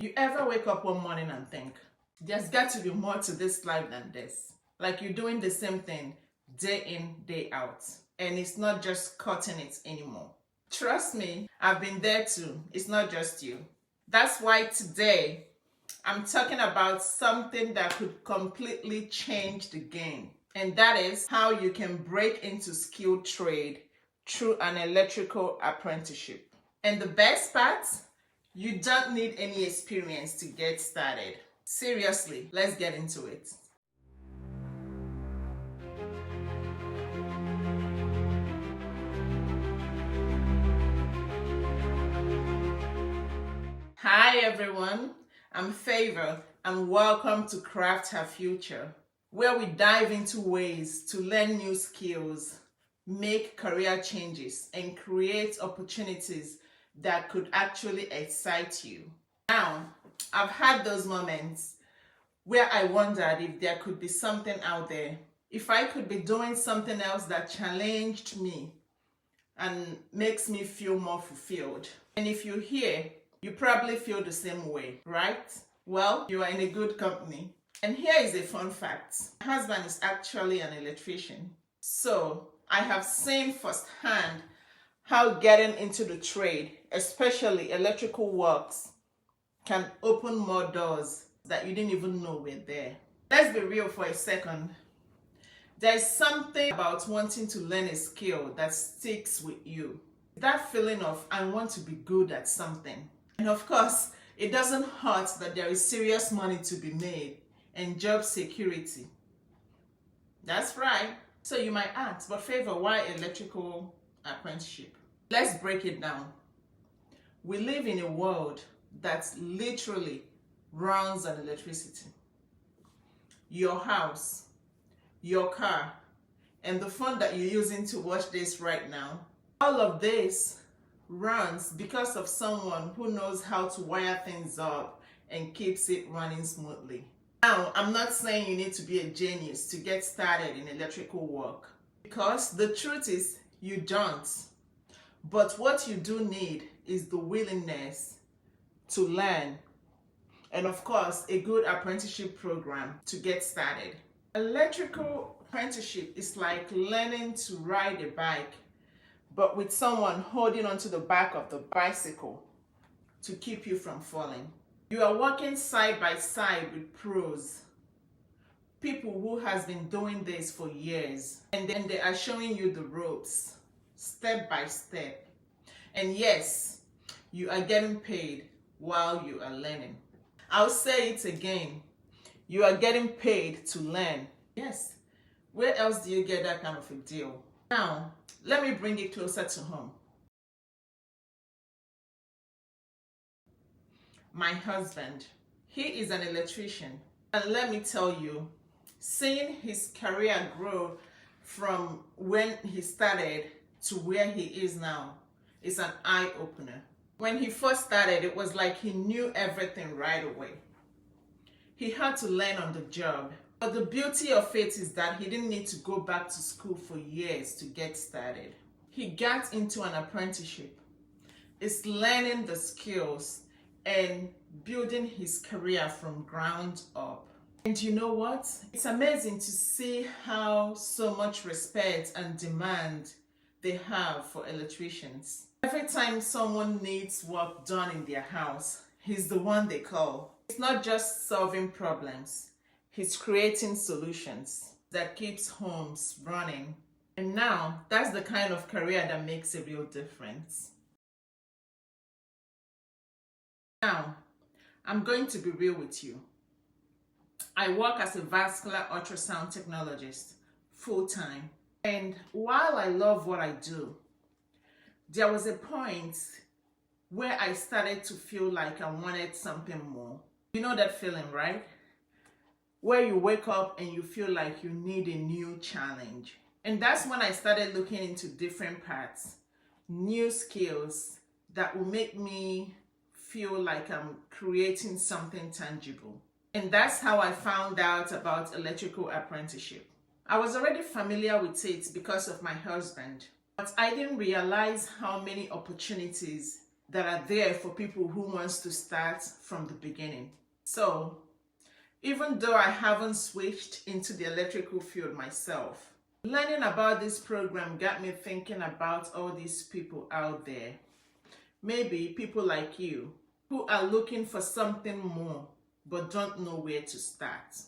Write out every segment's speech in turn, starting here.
You ever wake up one morning and think, there's got to be more to this life than this? Like you're doing the same thing day in, day out, and it's not just cutting it anymore. Trust me, I've been there too. It's not just you. That's why today I'm talking about something that could completely change the game. And that is how you can break into skilled trade through an electrical apprenticeship. And the best part, you don't need any experience to get started. Seriously, let's get into it. Hi everyone, I'm Favor and welcome to Craft Her Future, where we dive into ways to learn new skills, make career changes, and create opportunities that could actually excite you. Now, I've had those moments where I wondered if there could be something out there, if I could be doing something else that challenged me and makes me feel more fulfilled. And if you're here, you probably feel the same way, right? Well, you are in a good company. And here is a fun fact. My husband is actually an electrician. So I have seen firsthand how getting into the trade, especially electrical works, can open more doors that you didn't even know were there. Let's be real for a second. There's something about wanting to learn a skill that sticks with you. That feeling of, I want to be good at something. And of course, it doesn't hurt that there is serious money to be made and job security. That's right. So you might ask, but Favor, why electrical apprenticeship? Let's break it down. We live in a world that literally runs on electricity. Your house, your car, and the phone that you're using to watch this right now, all of this runs because of someone who knows how to wire things up and keeps it running smoothly. Now, I'm not saying you need to be a genius to get started in electrical work, because the truth is you don't. But what you do need is the willingness to learn, and of course, a good apprenticeship program to get started. Electrical apprenticeship is like learning to ride a bike, but with someone holding onto the back of the bicycle to keep you from falling. You are working side by side with pros, people who has been doing this for years, and then they are showing you the ropes, step by step. And yes, you are getting paid while you are learning. I'll say it again, you are getting paid to learn. Yes, where else do you get that kind of a deal? Now, let me bring it closer to home. My husband, he is an electrician. And let me tell you, seeing his career grow from when he started to where he is now is an eye-opener. When he first started, it was like he knew everything right away. He had to learn on the job. But the beauty of it is that he didn't need to go back to school for years to get started. He got into an apprenticeship. It's learning the skills and building his career from ground up. And you know what? It's amazing to see how so much respect and demand they have for electricians. Every time someone needs work done in their house, he's the one they call. It's not just solving problems. He's creating solutions that keeps homes running. And now, that's the kind of career that makes a real difference. Now, I'm going to be real with you. I work as a vascular ultrasound technologist full-time. And while I love what I do, there was a point where I started to feel like I wanted something more. You know that feeling, right? Where you wake up and you feel like you need a new challenge. And that's when I started looking into different paths, new skills that will make me feel like I'm creating something tangible. And that's how I found out about electrical apprenticeship. I was already familiar with it because of my husband, but I didn't realize how many opportunities that are there for people who wants to start from the beginning. So, even though I haven't switched into the electrical field myself, learning about this program got me thinking about all these people out there. Maybe people like you who are looking for something more but don't know where to start.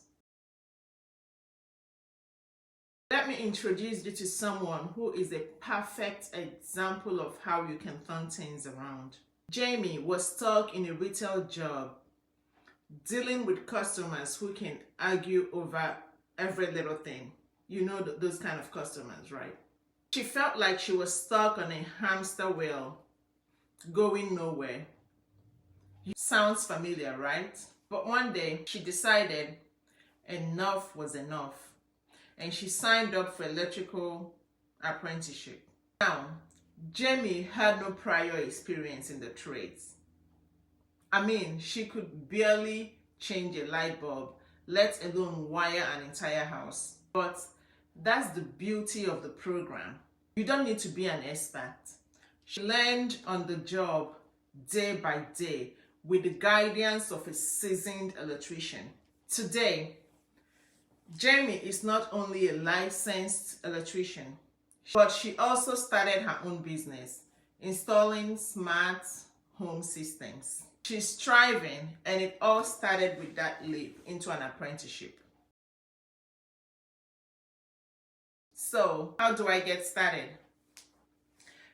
Let me introduce you to someone who is a perfect example of how you can turn things around. Jamie was stuck in a retail job, dealing with customers who can argue over every little thing. You know those kind of customers, right? She felt like she was stuck on a hamster wheel, going nowhere. Sounds familiar, right? But one day she decided enough was enough, and she signed up for electrical apprenticeship. Now, Jamie had no prior experience in the trades. I mean, she could barely change a light bulb, let alone wire an entire house. But that's the beauty of the program. You don't need to be an expert. She learned on the job day by day with the guidance of a seasoned electrician. Today, Jamie is not only a licensed electrician, but she also started her own business, installing smart home systems. She's thriving, and it all started with that leap into an apprenticeship. So, how do I get started?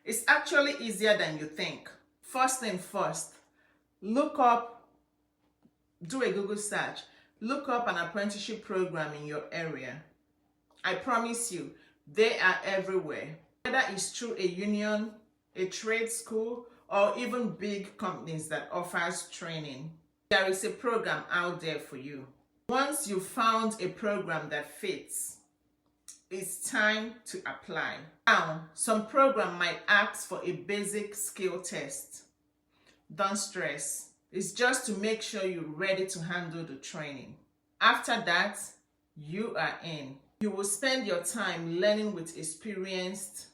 It's actually easier than you think. First thing first, do a Google search, look up an apprenticeship program in your area. I promise you, they are everywhere. Whether it's through a union, a trade school, or even big companies that offers training, there is a program out there for you. Once you've found a program that fits, it's time to apply. Now, some program might ask for a basic skill test. Don't stress. It's just to make sure you're ready to handle the training. After that, you are in. You will spend your time learning with experienced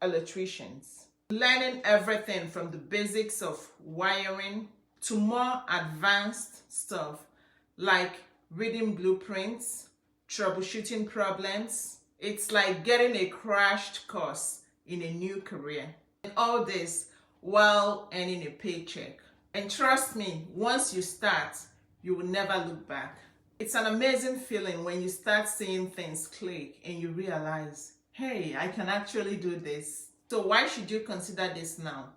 electricians, learning everything from the basics of wiring to more advanced stuff like reading blueprints, troubleshooting problems. It's like getting a crashed course in a new career. And all this while earning a paycheck. And trust me, once you start, you will never look back. It's an amazing feeling when you start seeing things click and you realize, hey, I can actually do this. So why should you consider this now?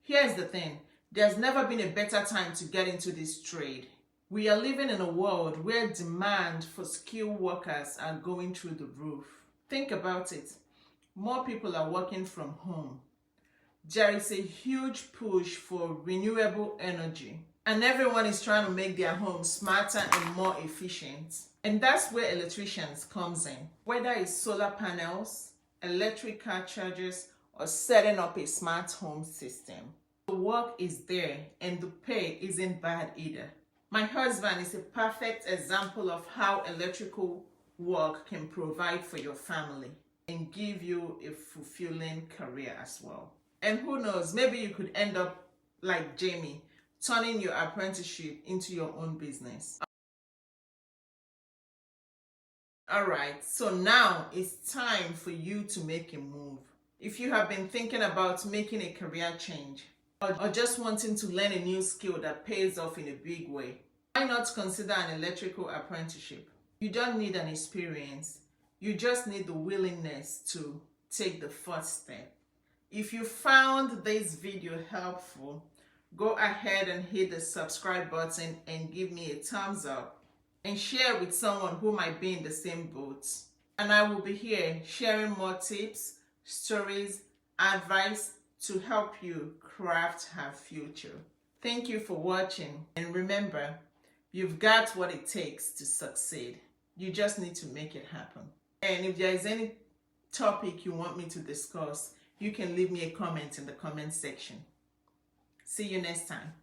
Here's the thing. There's never been a better time to get into this trade. We are living in a world where demand for skilled workers are going through the roof. Think about it. More people are working from home. There is a huge push for renewable energy, and everyone is trying to make their homes smarter and more efficient. And that's where electricians comes in. Whether it's solar panels, electric car chargers, or setting up a smart home system. The work is there and the pay isn't bad either. My husband is a perfect example of how electrical work can provide for your family and give you a fulfilling career as well. And who knows, maybe you could end up like Jamie, turning your apprenticeship into your own business. All right, so now it's time for you to make a move. If you have been thinking about making a career change or just wanting to learn a new skill that pays off in a big way, why not consider an electrical apprenticeship? You don't need an experience. You just need the willingness to take the first step. If you found this video helpful, go ahead and hit the subscribe button and give me a thumbs up and share with someone who might be in the same boat. And I will be here sharing more tips, stories, advice to help you craft her future. Thank you for watching, and remember, you've got what it takes to succeed. You just need to make it happen. And if there is any topic you want me to discuss, you can leave me a comment in the comment section. See you next time.